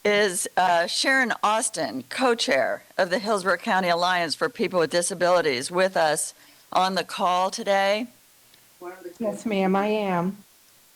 is Sharon Austin, co-chair of the Hillsborough County Alliance for People with Disabilities, with us on the call today? Yes, ma'am, I am.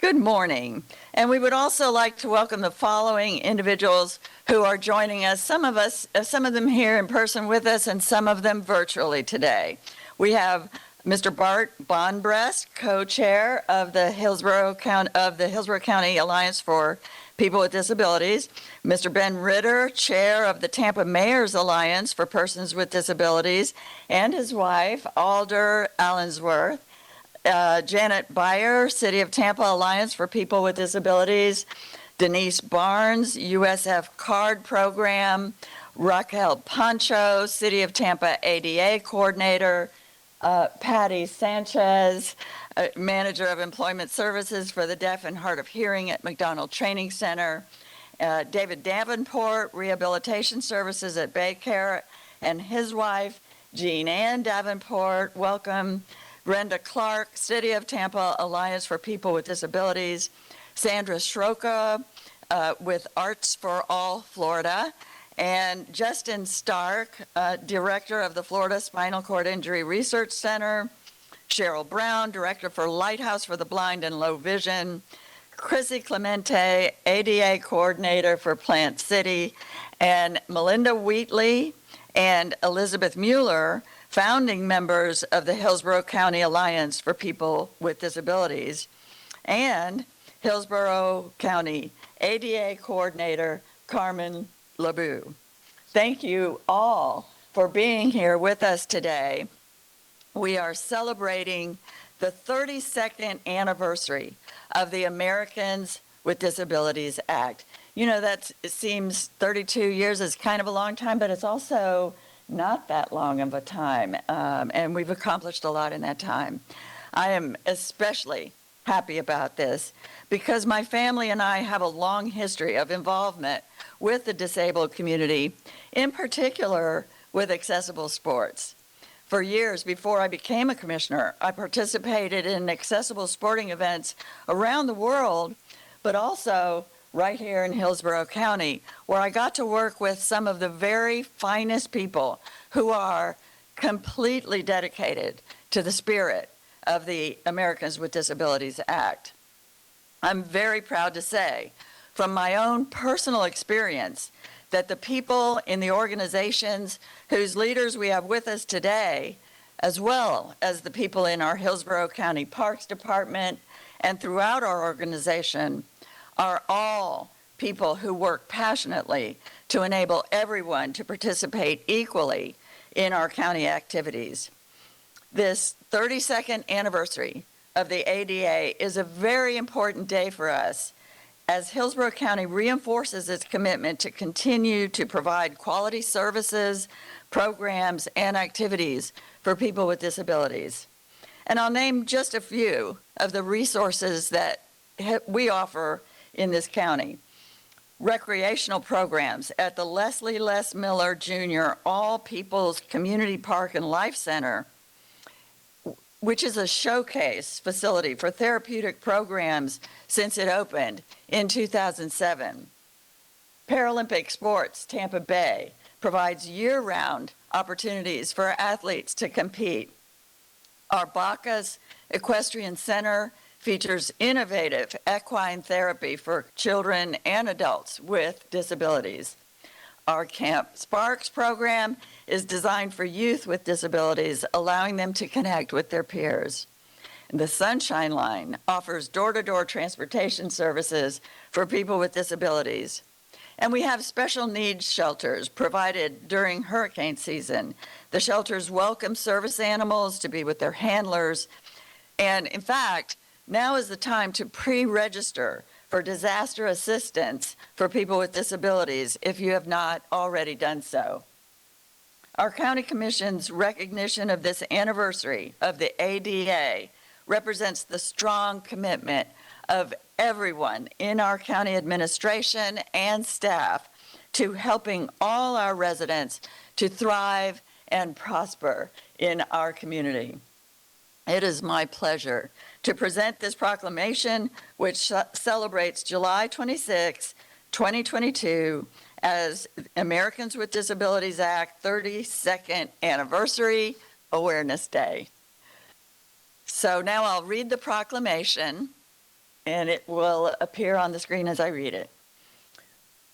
Good morning. And we would also like to welcome the following individuals who are joining us, some of them here in person with us and some of them virtually today. We have Mr. Bart Bonbrest, co-chair of the Hillsborough County Alliance for People with Disabilities, Mr. Ben Ritter, chair of the Tampa Mayor's Alliance for Persons with Disabilities, and his wife, Alder Allensworth, Janet Beyer, City of Tampa Alliance for People with Disabilities, Denise Barnes, USF Card Program, Raquel Pancho, City of Tampa ADA Coordinator, Patty Sanchez, Manager of Employment Services for the Deaf and Hard of Hearing at McDonald Training Center, David Davenport, Rehabilitation Services at Baycare, and his wife, Jean Ann Davenport, welcome. Brenda Clark, City of Tampa Alliance for People with Disabilities, Sandra Schroka with Arts for All Florida, and Justin Stark, Director of the Florida Spinal Cord Injury Research Center, Cheryl Brown, Director for Lighthouse for the Blind and Low Vision, Chrissy Clemente, ADA Coordinator for Plant City, and Melinda Wheatley and Elizabeth Mueller, founding members of the Hillsborough County Alliance for People with Disabilities, and Hillsborough County ADA Coordinator Carmen LeBeau. Thank you all for being here with us today. We are celebrating the 32nd anniversary of the Americans with Disabilities Act. You know, it seems 32 years is kind of a long time, but it's also not that long of a time, and we've accomplished a lot in that time. I am especially happy about this because my family and I have a long history of involvement with the disabled community, in particular with accessible sports. For years before I became a commissioner, I participated in accessible sporting events around the world, but also right here in Hillsborough County, where I got to work with some of the very finest people who are completely dedicated to the spirit of the Americans with Disabilities Act. I'm very proud to say, from my own personal experience, that the people in the organizations whose leaders we have with us today, as well as the people in our Hillsborough County Parks Department and throughout our organization, are all people who work passionately to enable everyone to participate equally in our county activities. This 32nd anniversary of the ADA is a very important day for us as Hillsborough County reinforces its commitment to continue to provide quality services, programs, and activities for people with disabilities. And I'll name just a few of the resources that we offer in this county. Recreational programs at the Leslie Les Miller Jr. All People's Community Park and Life Center, which is a showcase facility for therapeutic programs since it opened in 2007. Paralympic Sports Tampa Bay provides year-round opportunities for athletes to compete. Our Bacchus Equestrian Center features innovative equine therapy for children and adults with disabilities. Our Camp Sparks program is designed for youth with disabilities, allowing them to connect with their peers. The Sunshine Line offers door-to-door transportation services for people with disabilities. And we have special needs shelters provided during hurricane season. The shelters welcome service animals to be with their handlers. And in fact, now is the time to pre-register for disaster assistance for people with disabilities if you have not already done so. Our County Commission's recognition of this anniversary of the ADA represents the strong commitment of everyone in our county administration and staff to helping all our residents to thrive and prosper in our community. It is my pleasure to present this proclamation, which celebrates July 26, 2022 as Americans with Disabilities Act 32nd Anniversary Awareness Day. So now I'll read the proclamation, and it will appear on the screen as I read it.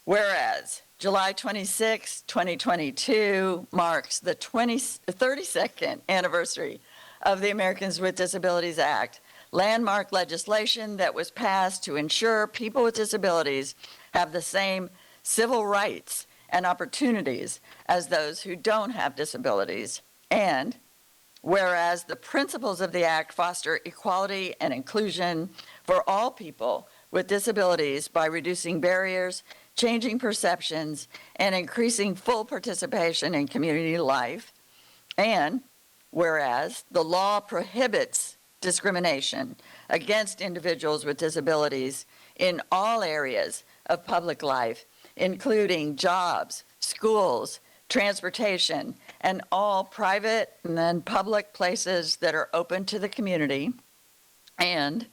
Whereas July 26, 2022 marks the 32nd anniversary of the Americans with Disabilities Act, landmark legislation that was passed to ensure people with disabilities have the same civil rights and opportunities as those who don't have disabilities. And whereas the principles of the Act foster equality and inclusion for all people with disabilities by reducing barriers, changing perceptions, and increasing full participation in community life. And whereas the law prohibits discrimination against individuals with disabilities in all areas of public life, including jobs, schools, transportation, and all private and then public places that are open to the community. And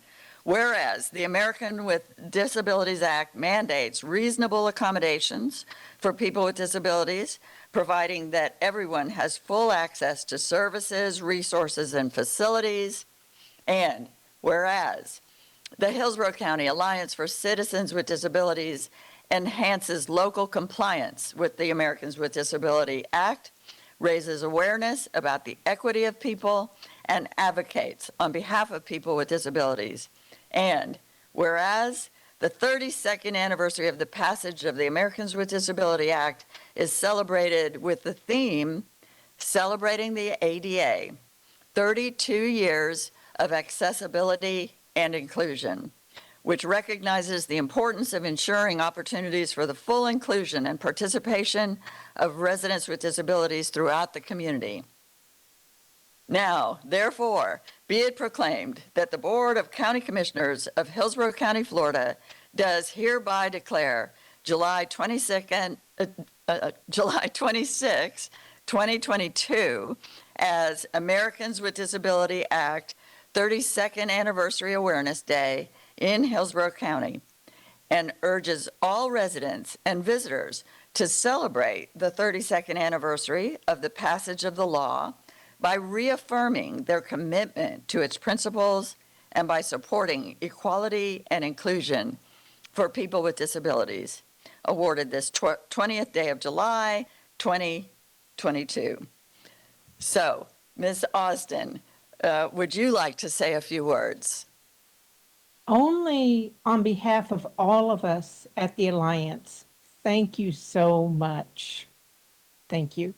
whereas the American with Disabilities Act mandates reasonable accommodations for people with disabilities, providing that everyone has full access to services, resources, and facilities. And whereas the Hillsborough County Alliance for Citizens with Disabilities enhances local compliance with the Americans with Disabilities Act, raises awareness about the equity of people, and advocates on behalf of people with disabilities. And whereas the 32nd anniversary of the passage of the Americans with Disabilities Act is celebrated with the theme, Celebrating the ADA, 32 years of accessibility and inclusion, which recognizes the importance of ensuring opportunities for the full inclusion and participation of residents with disabilities throughout the community. Now, therefore, be it proclaimed that the Board of County Commissioners of Hillsborough County, Florida, does hereby declare July 26, 2022 as Americans with Disabilities Act 32nd Anniversary Awareness Day in Hillsborough County, and urges all residents and visitors to celebrate the 32nd anniversary of the passage of the law by reaffirming their commitment to its principles and by supporting equality and inclusion for people with disabilities, awarded this 20th day of July, 2022. So, Ms. Austin, would you like to say a few words? Only on behalf of all of us at the Alliance, thank you so much. Thank you.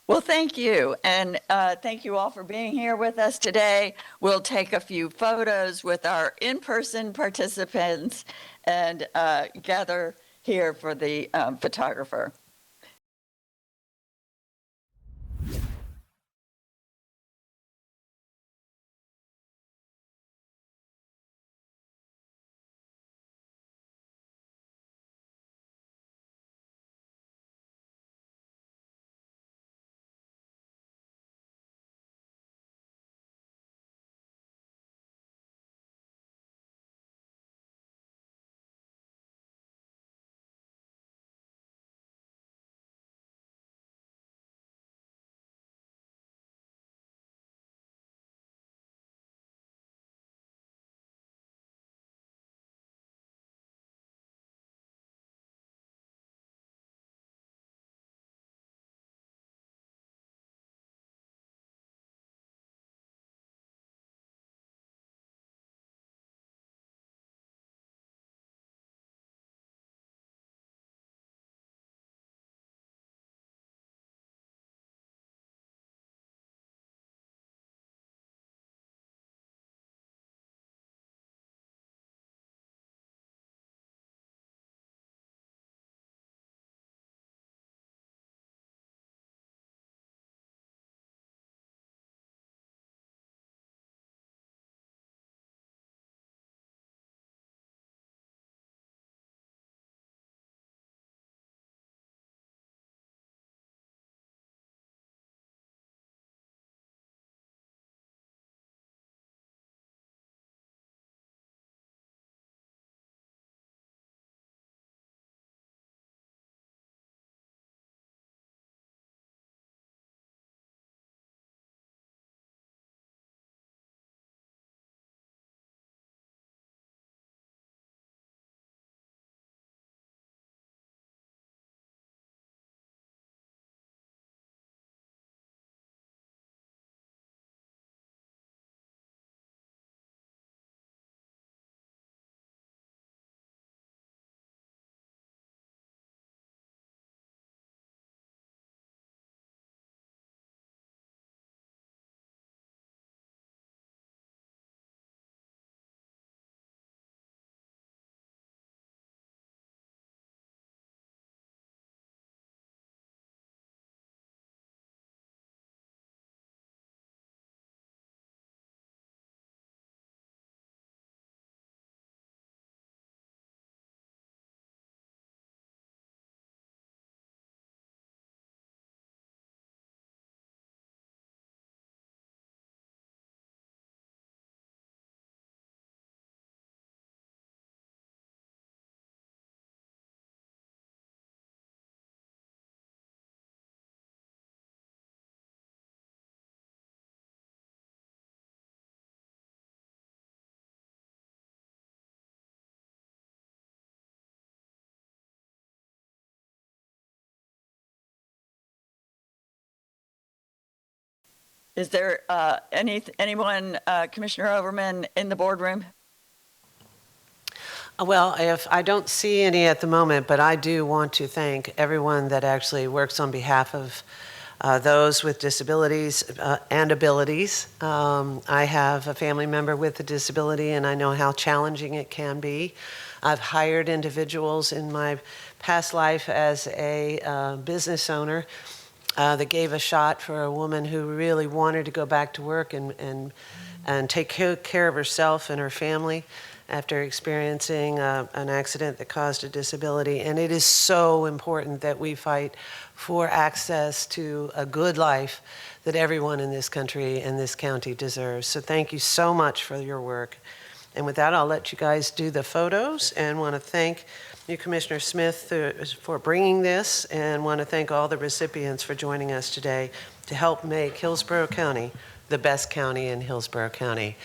Well, thank you. And thank you all for being here with us today. We'll take a few photos with our in-person participants and gather here for the photographer. Is there anyone, Commissioner Overman, in the boardroom? Well, if I don't see any at the moment, but I do want to thank everyone that actually works on behalf of those with disabilities and abilities. I have a family member with a disability, and I know how challenging it can be. I've hired individuals in my past life as a business owner that gave a shot for a woman who really wanted to go back to work and take care of herself and her family after experiencing an accident that caused a disability. And it is so important that we fight for access to a good life that everyone in this country and this county deserves. So thank you so much for your work. And with that, I'll let you guys do the photos, and want to thank you, Commissioner Smith, for bringing this, and want to thank all the recipients for joining us today to help make Hillsborough County the best county in Hillsborough County.